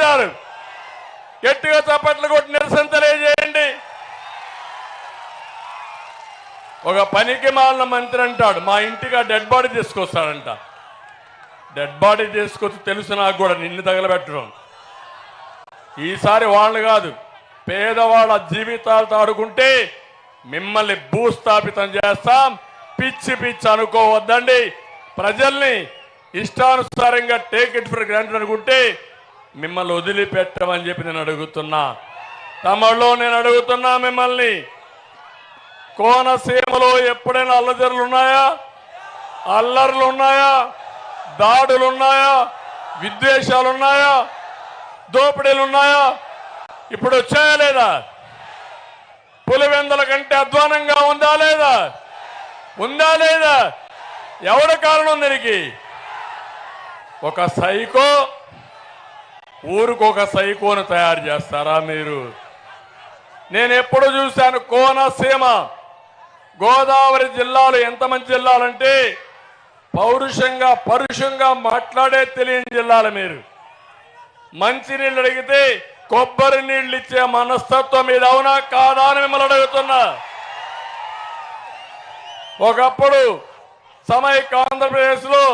అంటారు. గట్టిగా చప్పట్లు కొట్టి నిరసన తెలియజేయండి. ఒక పనికి మాలిన మంత్రి అంటాడు, మా ఇంటికి ఆ డెడ్ బాడీ తీసుకొస్తాడంట. డెడ్ బాడీ తీసుకొచ్చి తెలుసు నాకు కూడా, నిన్ను తగలబెట్టడం. ఈసారి వాళ్ళు కాదు, పేదవాళ్ళ జీవితాలతో ఆడుకుంటే మిమ్మల్ని భూస్థాపితం చేస్తాం. పిచ్చి పిచ్చి అనుకోవద్దండి. ప్రజల్ని ఇష్టానుసారంగా టేక్ ఇట్ ఫర్ గ్రాంటెడ్ అనుకుంటే మిమ్మల్ని వదిలిపెట్టమని చెప్పి నేను అడుగుతున్నా. తమలో నేను అడుగుతున్నా మిమ్మల్ని, కోనసీమలో ఎప్పుడైనా అల్లజరులు ఉన్నాయా? అల్లర్లు ఉన్నాయా? దాడులు ఉన్నాయా? విద్వేషాలు ఉన్నాయా? దోపిడీలు ఉన్నాయా? ఇప్పుడు వచ్చాయా లేదా? పులివెందుల కంటే అధ్వానంగా ఉందా లేదా? ఉందా లేదా? ఎవరి కారణం దీనికి? ఒక సైకో ఊరికొక సైకోను తయారు చేస్తారా మీరు? నేను ఎప్పుడు చూశాను, కోనసీమ గోదావరి జిల్లాలు ఎంత మంచి జిల్లాలంటే పౌరుషంగా పరుషంగా మాట్లాడే తెలియని జిల్లాలు మీరు. మంచినీళ్ళు అడిగితే కొబ్బరి నీళ్ళు ఇచ్చే మనస్తత్వం మీద అవునా కాదా అని మిమ్మల్ని అడుగుతున్నా. ఒకప్పుడు సమైక్య ఆంధ్రప్రదేశ్లో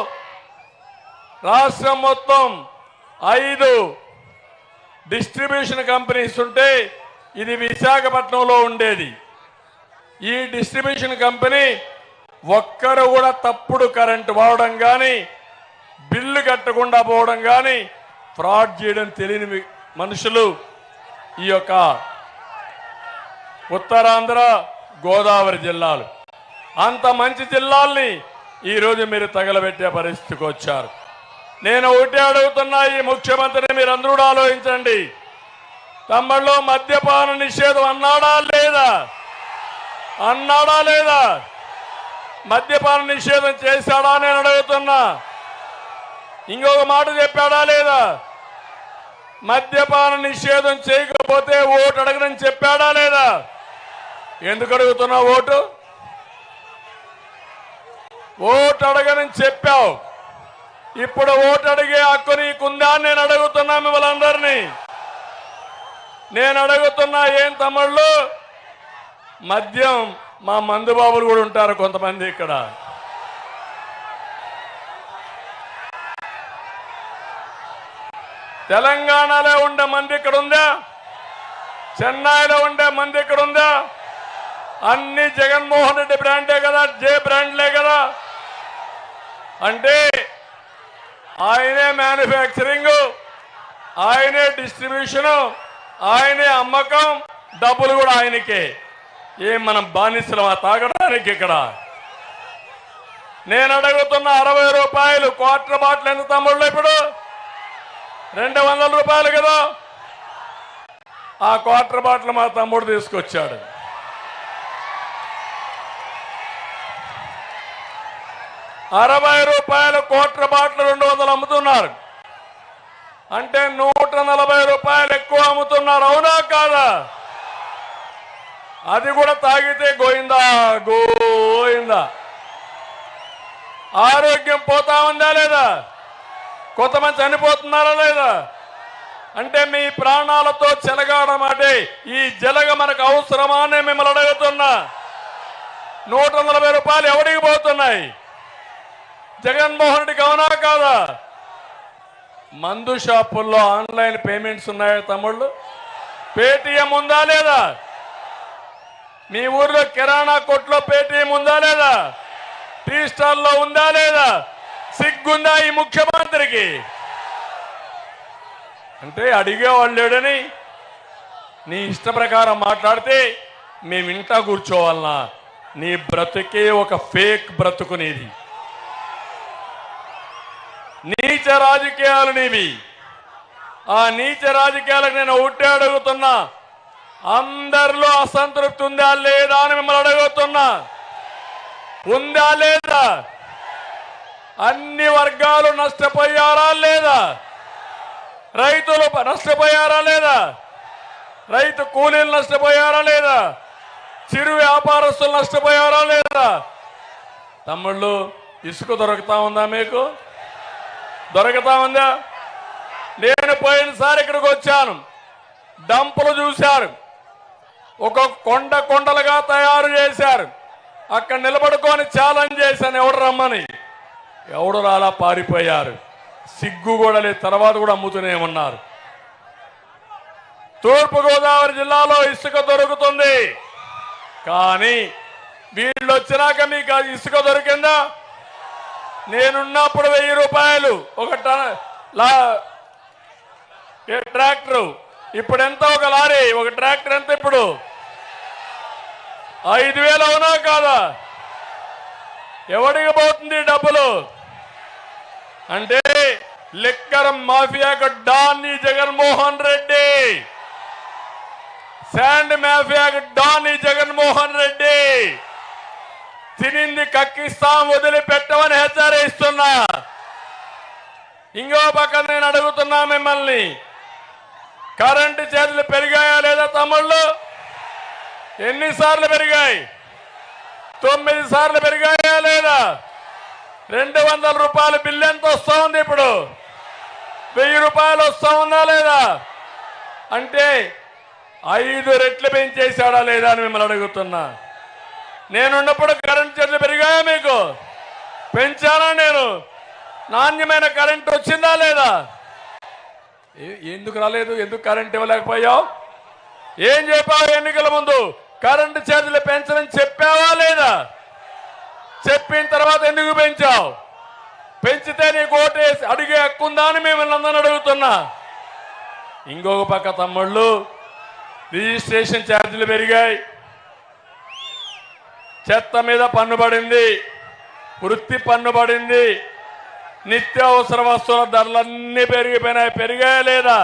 రాష్ట్రం మొత్తం 5 డిస్ట్రిబ్యూషన్ కంపెనీస్ ఉంటే ఇది విశాఖపట్నంలో ఉండేది. ఈ డిస్ట్రిబ్యూషన్ కంపెనీ ఒక్కరు కూడా తప్పుడు కరెంటు వాడడం కానీ, బిల్లు కట్టకుండా పోవడం కానీ, ఫ్రాడ్ చేయడం తెలియని మనుషులు ఈ యొక్క ఉత్తరాంధ్ర గోదావరి జిల్లాలు. అంత మంచి జిల్లాల్ని ఈరోజు మీరు తగలబెట్టే పరిస్థితికి వచ్చారు. నేను ఒకటే అడుగుతున్నా, ఈ ముఖ్యమంత్రిని మీరు అందరూ ఆలోచించండి. తమ్ముళ్ళు మద్యపాన నిషేధం అన్నాడా లేదా? అన్నాడా లేదా? మద్యపాన నిషేధం చేశాడా నేను అడుగుతున్నా. ఇంకొక మాట చెప్పాడా లేదా? మద్యపాన నిషేధం చేయకపోతే ఓటు అడగనని చెప్పాడా లేదా? ఎందుకు అడుగుతున్నా ఓటు? ఓటు అడగనని చెప్పావు, ఇప్పుడు ఓటు అడిగే హక్కు నీకుందా అని నేను అడుగుతున్నా మిమ్మల్ని అందరినీ. నేను అడుగుతున్నా, ఏం తమ్ముళ్ళు మద్యం మా మందుబాబులు కూడా ఉంటారు కొంతమంది ఇక్కడ. తెలంగాణలో ఉండే మంది ఇక్కడ ఉందా? చెన్నైలో ఉండే మంది ఇక్కడ ఉందా? అన్ని జగన్మోహన్ రెడ్డి బ్రాండే కదా, జే బ్రాండ్లే కదా. అంటే ఆయనే మ్యానుఫ్యాక్చరింగ్, ఆయనే డిస్ట్రిబ్యూషన్, ఆయనే అమ్మకం, డబ్బులు కూడా ఆయనకే. ఏం మనం బానిసలమా తాగడానికి ఇక్కడ? నేను అడుగుతున్న 60 రూపాయలు క్వార్టర్ బాటిల్ ఎంత తమ్ముళ్ళు? ఇప్పుడు 200 రూపాయలు కదా. ఆ క్వార్టర్ బాటిల్ మా తమ్ముడు తీసుకొచ్చాడు. ₹60 క్వార్టర్ బాటిల్ 200 అమ్ముతున్నారు అంటే 140 రూపాయలు ఎక్కువ అమ్ముతున్నారు. అవునా కాదా? అది కూడా తాగితే గోయిందా గోయిందా. ఆరోగ్యం పోతా ఉందా లేదా? కొంతమంది చనిపోతున్నారా లేదా? అంటే మీ ప్రాణాలతో చెలగాడమంటే ఈ జలగ మనకు అవసరమా అని మిమ్మల్ని అడుగుతున్నా. 140 రూపాయలు ఎవరికి పోతున్నాయి? జగన్మోహన్ రెడ్డికి అవునా కాదా? మందు షాపుల్లో ఆన్లైన్ పేమెంట్స్ ఉన్నాయా తమ్ముళ్ళు? పేటీఎం ఉందా లేదా? మీ ఊర్లో కిరాణా కొట్లో పేటీఎం ఉందా లేదా? టీ స్టాల్లో ఉందా లేదా? సిగ్గుందా ఈ ముఖ్యమంత్రికి? అంటే అడిగేవాళ్ళు లేడని నీ ఇష్ట ప్రకారం మాట్లాడితే మేము ఇంటా కూర్చోవాలనా? నీ బ్రతుకే ఒక ఫేక్ బ్రతుకు నీది. నీచ రాజకీయాలు నీవి. ఆ నీచ రాజకీయాలకు నేను ఒకటే అడుగుతున్నా, అందరిలో అసంతృప్తి ఉందా లేదా అని మిమ్మల్ని అడుగుతున్నా. ఉందా లేదా? అన్ని వర్గాలు నష్టపోయారా లేదా? రైతులు నష్టపోయారా లేదా? రైతు కూలీలు నష్టపోయారా లేదా? చిరు వ్యాపారస్తులు నష్టపోయారా లేదా? తమ్ముళ్ళు ఇసుక దొరుకుతా ఉందా? మీకు దొరుకుతా ఉందా? నేను పోయినసారి ఇక్కడికి వచ్చాను, డంపులు చూశారు, ఒక కొండలుగా తయారు చేశారు. అక్కడ నిలబడుకొని ఛాలెంజ్ చేశాను, ఎవడు రమ్మని. ఎవడు రాలా, పారిపోయారు. సిగ్గు కూడా లేదు. తర్వాత కూడా అమ్ముతూనే ఉన్నారు. తూర్పుగోదావరి జిల్లాలో ఇసుక దొరుకుతుంది, కానీ వీళ్ళు వచ్చినాక మీకు ఇసుక దొరికిందా? నేనున్నప్పుడు 1000 రూపాయలు ఒక ట్రాక్టర్. ఇప్పుడు ఎంత ఒక లారీ? ఒక ట్రాక్టర్ ఎంత ఇప్పుడు? 5000 అవునా కాదా? ఎవడికి పోతుంది డబ్బులు? అంటే లిక్కర్ మాఫియాకు డాన్ ఈ జగన్మోహన్ రెడ్డి, శాండ్ మాఫియాకు డాన్ ఈ జగన్మోహన్ రెడ్డి. తినింది కక్కిస్తాం, వదిలిపెట్టమని హెచ్చరిస్తున్నా. ఇంకో పక్క నేను అడుగుతున్నా మిమ్మల్ని, కరెంటు ఛార్జీలు పెరిగాయా లేదా తమ్ముళ్ళు? ఎన్నిసార్లు పెరిగాయి? 9 సార్లు పెరిగాయా లేదా? 200 రూపాయల బిల్లు ఎంత వస్తా ఉంది ఇప్పుడు? 1000 రూపాయలు వస్తా ఉందా లేదా? అంటే 5 రెట్లు పెంచేశాడా లేదా అని మిమ్మల్ని అడుగుతున్నా. నేనున్నప్పుడు కరెంట్ ఛార్జీలు పెరిగాయా మీకు? పెంచానా నేను? నాణ్యమైన కరెంట్ వచ్చిందా లేదా? ఎందుకు రాలేదు? ఎందుకు కరెంట్ ఇవ్వలేకపోయావు? ఏం చెప్పావు ఎన్నికల ముందు? కరెంటు ఛార్జీలు పెంచని చెప్పావా లేదా? చెప్పిన తర్వాత ఎందుకు పెంచావు? పెంచితే నీకు ఓటేసి అడిగే హక్కుందా అని మిమ్మల్ని అందరిని అడుగుతున్నా. ఇంకొక పక్క తమ్ముళ్ళు, రిజిస్ట్రేషన్ ఛార్జీలు పెరిగాయి, చెత్త మీద పన్ను పడింది, వృత్తి పన్ను పడింది, నిత్యావసర వస్తువుల ధరలన్నీ పెరిగిపోయినాయి. పెరిగాయా లేదా?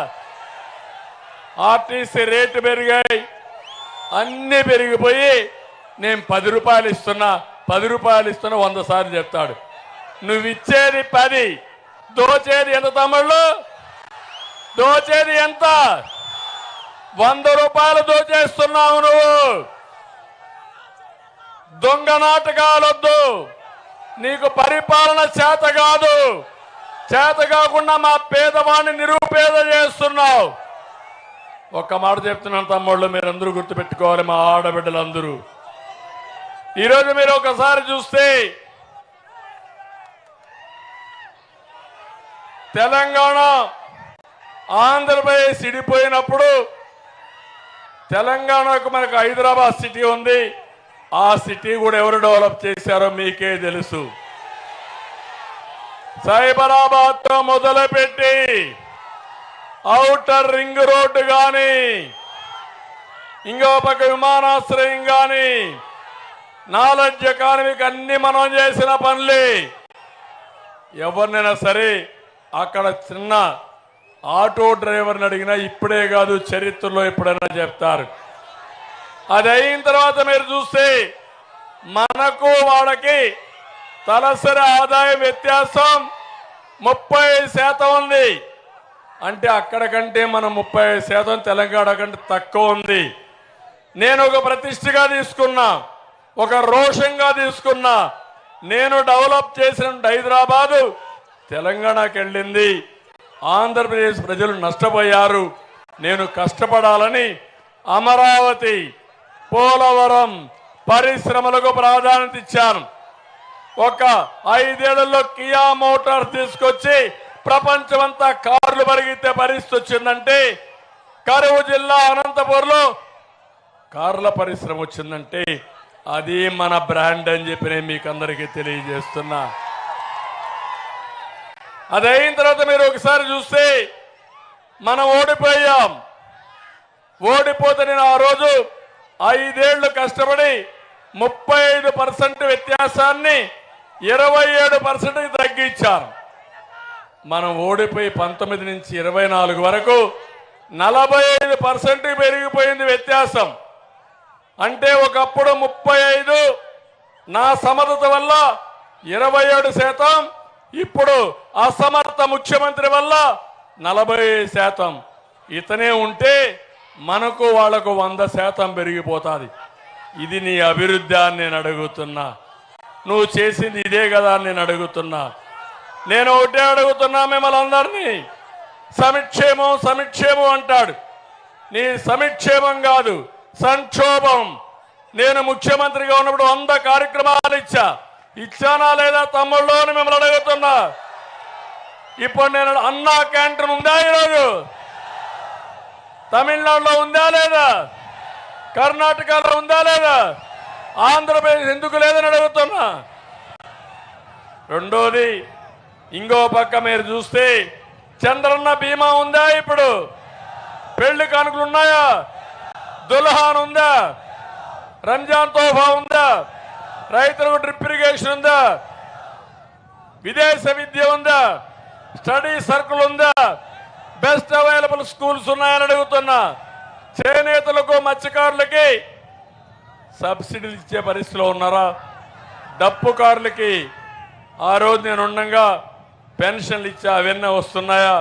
ఆర్టీసీ రేటు పెరిగాయి. అన్నీ పెరిగిపోయి నేను 10 రూపాయలు ఇస్తున్నా, 10 రూపాయలు ఇస్తున్నా 100 సార్లు చెప్తాడు. నువ్వు ఇచ్చేది 10, దోచేది ఎంత తమ్ముళ్ళు? దోచేది ఎంత? 100 రూపాయలు దోచేస్తున్నావు నువ్వు. దొంగ నాటకాలొద్దు. నీకు పరిపాలన చేత కాదు. చేత కాకుండా మా పేదవాడిని నిరుపేద చేస్తున్నావు. ఒక్క మాట చెప్తున్నాను తమ్ముళ్ళు, మీరందరూ గుర్తుపెట్టుకోవాలి, మా ఆడబిడ్డలందరూ. ఈరోజు మీరు ఒకసారి చూస్తే తెలంగాణ ఆంధ్రప్రదేశ్ ఇడిపోయినప్పుడు తెలంగాణకు మనకు హైదరాబాద్ సిటీ ఉంది. ఆ సిటీ కూడా ఎవరు డెవలప్ చేశారో మీకే తెలుసు. సైబరాబాద్ తో మొదలుపెట్టి ఔటర్ రింగ్ రోడ్డు కానీ, ఇంకో పక్క విమానాశ్రయం కానీ, నాలెడ్జ్ ఎకానమీకి అన్ని మనం చేసిన పనులే. ఎవరినైనా సరే అక్కడ చిన్న ఆటో డ్రైవర్ని అడిగినా ఇప్పుడే కాదు, చరిత్రలో ఎప్పుడైనా చెప్తారు. అది అయిన తర్వాత మీరు చూస్తే మనకు వాళ్ళకి తలసరి ఆదాయం వ్యత్యాసం 30% ఉంది. అంటే అక్కడ కంటే మనం 30% తెలంగాణ కంటే తక్కువ ఉంది. నేను ఒక ప్రతిష్టగా తీసుకున్నా, ఒక రోషంగా తీసుకున్నా. నేను డెవలప్ చేసిన హైదరాబాదు తెలంగాణకి వెళ్ళింది. ఆంధ్రప్రదేశ్ ప్రజలు నష్టపోయారు. నేను కష్టపడాలని అమరావతి, పోలవరం పరిశ్రమలకు ప్రాధాన్యత ఇచ్చాను. ఒక 5 ఏళ్లలో కియా మోటార్స్ తీసుకొచ్చి ప్రపంచమంతా కార్లు పరిగెత్తే పరిస్థితి వచ్చిందంటే, కరువు జిల్లా అనంతపురంలో కార్ల పరిశ్రమ వచ్చిందంటే అది మన బ్రాండ్ అని చెప్పి నేను మీకు అందరికీ తెలియజేస్తున్నా. అది అయిన తర్వాత మీరు ఒకసారి చూస్తే మనం ఓడిపోయాం. ఓడిపోతే నేను ఆ రోజు 5 ఏళ్లు కష్టపడి 35% వ్యత్యాసాన్ని 27% తగ్గించాను. మనం ఓడిపోయి 19 నుంచి 24 వరకు 45% పెరిగిపోయింది వ్యత్యాసం. అంటే ఒకప్పుడు 35, నా సమర్థత వల్ల 27%, ఇప్పుడు అసమర్థ ముఖ్యమంత్రి వల్ల 40%. ఇతనే ఉంటే మనకు వాళ్లకు 100% పెరిగిపోతుంది. ఇది నీ అభివృద్ధి అని నేను అడుగుతున్నా. నువ్వు చేసింది ఇదే కదా అని నేను అడుగుతున్నా. నేను ఒకటే అడుగుతున్నా మిమ్మల్ని అందరినీ, సంక్షేమం సంక్షేమం అంటాడు. నీ సంక్షేమం కాదు, సంక్షోభం. నేను ముఖ్యమంత్రిగా ఉన్నప్పుడు 100 కార్యక్రమాలు ఇచ్చానా లేదా తమ్ముళ్ళు అని మిమ్మల్ని అడుగుతున్నా. ఇప్పుడు నేను అన్నా క్యాంటీన్ ఉందా ఈరోజు? తమిళనాడులో ఉందా లేదా? కర్ణాటకలో ఉందా లేదా? ఆంధ్రప్రదేశ్ ఎందుకు లేదని అడుగుతున్నా. రెండోది, ఇంకో పక్క మీరు చూస్తే చంద్రన్న బీమా ఉందా? ఇప్పుడు పెళ్లి కానుకలు ఉన్నాయా? దుల్హాన్ ఉందా? రంజాన్ తోఫా ఉందా? రైతులకు డ్రిప్ ఇరిగేషన్ ఉందా? విదేశ విద్య ఉందా? స్టడీ సర్కిల్ ఉందా? బెస్ట్ అవైలబుల్ స్కూల్స్ ఉన్నాయని అడుగుతున్నా. చేనేతలకు మత్స్యకారులకి సబ్సిడీలు ఇచ్చే పరిస్థితిలో ఉన్నారా? డప్పుకారులకి ఆ రోజు నేను ఉండగా పెన్షన్లు ఇచ్చా, అవన్నీ వస్తున్నాయా?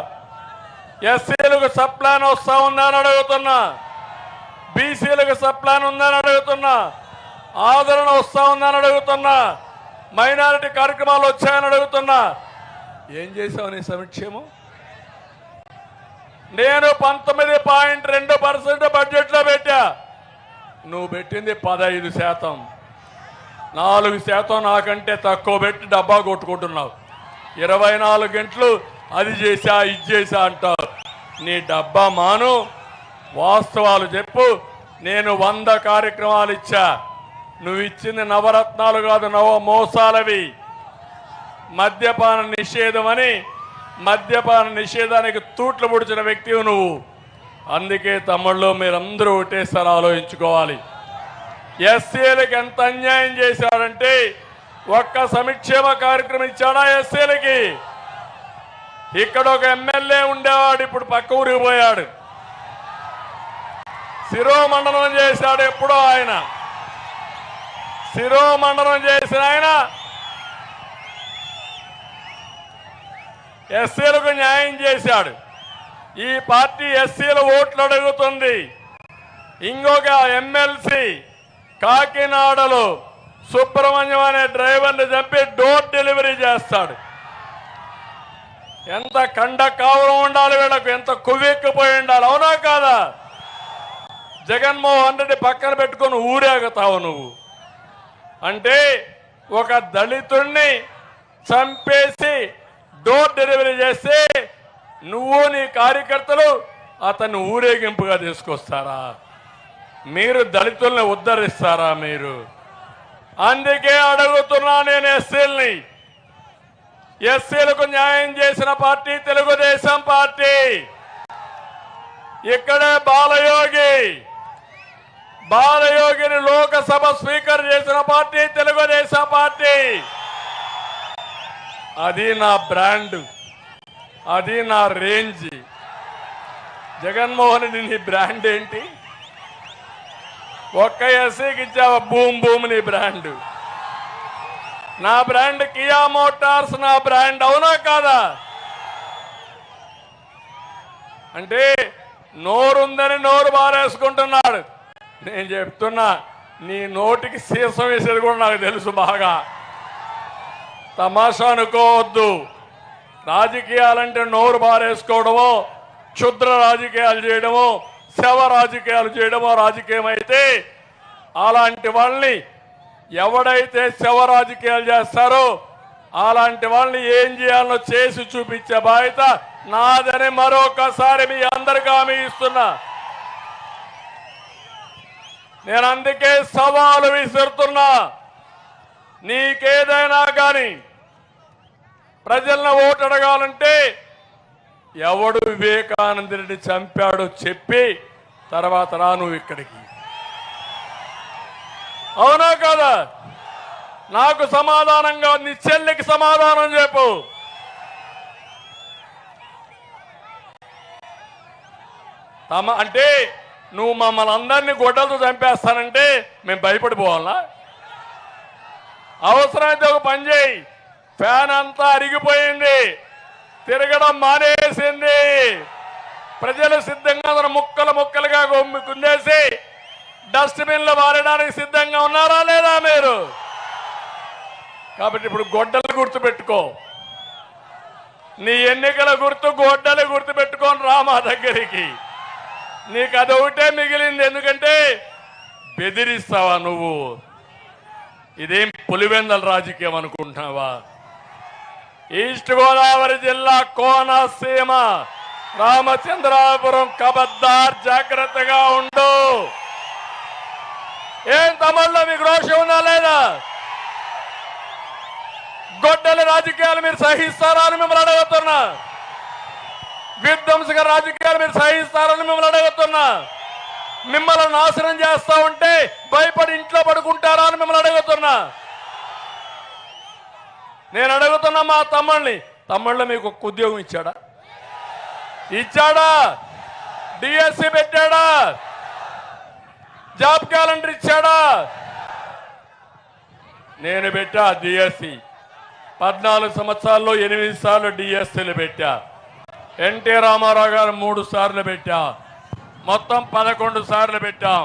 ఎస్సీలకు సబ్ ప్లాన్ వస్తా ఉందని అడుగుతున్నా. బీసీలకు సబ్ ప్లాన్ ఉందని అడుగుతున్నా. ఆదరణ వస్తా ఉందని అడుగుతున్నా. మైనారిటీ కార్యక్రమాలు వచ్చాయని అడుగుతున్నా. ఏం చేశావు నీ సంక్షేమం? నేను 19.2% బడ్జెట్లో పెట్టా. నువ్వు పెట్టింది 15%. 4% నాకంటే తక్కువ పెట్టి డబ్బా కొట్టుకుంటున్నావు. 24 గంటలు అది చేశా ఇది చేశా అంటావు. నీ డబ్బా మాను, వాస్తవాలు చెప్పు. నేను 100 కార్యక్రమాలు ఇచ్చా. నువ్వు ఇచ్చింది నవరత్నాలు కాదు, నవ మోసాలవి. మద్యపాన నిషేధం అని మద్యపాన నిషేధానికి తూట్లు పొడిచిన వ్యక్తివి నువ్వు. అందుకే తమ్ముళ్ళు మీరందరూ ఒకటేసారి ఆలోచించుకోవాలి. ఎస్సీలకు ఎంత అన్యాయం చేశాడంటే ఒక్క సంక్షేమ కార్యక్రమం ఇచ్చాడా ఎస్సీలకి? ఇక్కడ ఒక ఎమ్మెల్యే ఉండేవాడు, ఇప్పుడు పక్క ఊరికి పోయాడు. శిరోమండనం చేశాడు ఎప్పుడో ఆయన. శిరోమండనం చేసిన ఆయన ఎస్సీలకు న్యాయం చేశాడు. ఈ పార్టీ ఎస్సీల ఓట్లు అడుగుతుంది. ఇంకొక ఎమ్మెల్సీ కాకినాడలో సుబ్రహ్మణ్యం అనే డ్రైవర్ని చంపి డోర్ డెలివరీ చేస్తాడు. ఎంత కండ కావరం ఉండాలి వీళ్ళకు, ఎంత కొవ్వెక్కిపోయి ఉండాలి. అవునా కాదా? జగన్మోహన్ రెడ్డి పక్కన పెట్టుకొని ఊరేగుతావు నువ్వు. అంటే ఒక దళితుణ్ణి చంపేసి డోర్ డెలివరీ చేస్తే నువ్వు నీ కార్యకర్తలు అతన్ని ఊరేగింపుగా తీసుకొస్తారా? మీరు దళితుల్ని ఉద్ధరిస్తారా మీరు? అందుకే అడుగుతున్నా నేను ఎస్సీల్ని. ఎస్సీలకు న్యాయం చేసిన పార్టీ తెలుగుదేశం పార్టీ. ఇక్కడే బాలయోగిని లోకసభ స్పీకర్ చేసిన పార్టీ తెలుగుదేశం పార్టీ. అది నా బ్రాండ్, అది నా రేంజ్. జగన్మోహన్ రెడ్డి నీ బ్రాండ్ ఏంటి? ఒక్క ఎస్సీకి ఇచ్చావా భూమ్ భూమి నీ బ్రాండ్. నా బ్రాండ్ కియా మోటార్స్, నా బ్రాండ్. అవునా కాదా? అంటే నోరుందని నోరు బారేసుకుంటున్నాడు. నేను చెప్తున్నా, నీ నోటికి సీసం వేసేది కూడా నాకు తెలుసు బాగా. తమాషా అనుకోవద్దు. రాజకీయాలంటే నోరు బారేసుకోవడమో, క్షుద్ర రాజకీయాలు చేయడమో, శవ రాజకీయాలు చేయడమో రాజకీయం అయితే, అలాంటి వాళ్ళని ఎవడైతే శవ రాజకీయాలు చేస్తారో అలాంటి వాళ్ళని ఏం చేయాలో చేసి చూపించే బాధ్యత నాదని మరొకసారి మీ అందరికీ హామీ ఇస్తున్నా. నేను అందుకే సవాలు విసురుతున్నా. నీకేదైనా కానీ ప్రజలను ఓటు అడగాలంటే ఎవడు వివేకానంద రెడ్డి చంపాడో చెప్పి తర్వాత రా నువ్వు ఇక్కడికి. అవునా కదా? నాకు సమాధానంగా నీ చెల్లికి సమాధానం చెప్పు. అంటే నువ్వు మమ్మల్ని అందరినీ గొడ్డలతో చంపేస్తానంటే మేము భయపడిపోవాలా? అవసరమైతే ఒక పని చేయి. ఫ్యాన్ అంతా అరిగిపోయింది, తిరగడం మానేసింది. ప్రజలు సిద్ధంగా ముక్కలు ముక్కలుగా కుందేసి డస్ట్బిన్లో మారడానికి సిద్ధంగా ఉన్నారా లేదా మీరు? కాబట్టి ఇప్పుడు గొడ్డలు గుర్తుపెట్టుకో. నీ ఎన్నికల గుర్తు గొడ్డలు గుర్తు పెట్టుకొని రా మా దగ్గరికి. నీకు అదొకటే మిగిలింది. ఎందుకంటే బెదిరిస్తావా నువ్వు? ఇదేం పులివెందల రాజకీయం అనుకుంటున్నావా? ఈస్ట్ గోదావరి జిల్లా కోనసీమ రామచంద్రాపురం కబద్దార్, జాగ్రత్తగా ఉండు. ఏం తమిళలో మీకు రోషం ఉందా లేదా? గొడ్డల రాజకీయాలు మీరు సహిస్తారా అని మిమ్మల్ని అడుగుతున్నా. విధ్వంసక రాజకీయాలు మీరు సహిస్తారని మిమ్మల్ని అడుగుతున్నా. మిమ్మల్ని నాశనం చేస్తా ఉంటే భయపడి ఇంట్లో పడుకుంటారా అని మిమ్మల్ని అడుగుతున్నా. నేను అడుగుతున్నా మా తమ్ముళ్ళు మీకు ఒక ఉద్యోగం ఇచ్చాడా? డిఎస్సి పెట్టాడా? జాబ్ క్యాలెండర్ ఇచ్చాడా? నేను పెట్టా డిఎస్సి. 14 సంవత్సరాల్లో 8 సార్లు డిఎస్సీలు పెట్టా. ఎన్టీ రామారావు గారు 3 సార్లు పెట్టా. మొత్తం 11 సార్లు పెట్టాం.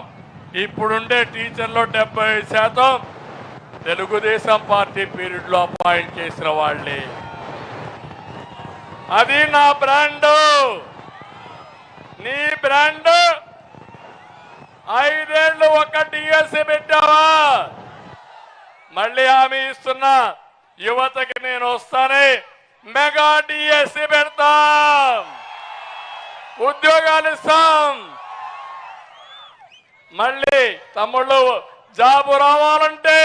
ఇప్పుడుండే టీచర్లు 70% తెలుగుదేశం పార్టీ పీరియడ్ లో అపాయింట్ చేసిన వాళ్ళే. అది నా బ్రాండ్. నీ బ్రాండ్ 5 ఏళ్ళు ఒక డిఎస్సి పెట్టావా? మళ్ళీ హామీ ఇస్తున్నా, యువతకి నేను వస్తానే మెగా డిఎస్సి పెడతాం, ఉద్యోగాలు ఇస్తాం. మళ్ళీ తమ్ముళ్ళు జాబు రావాలంటే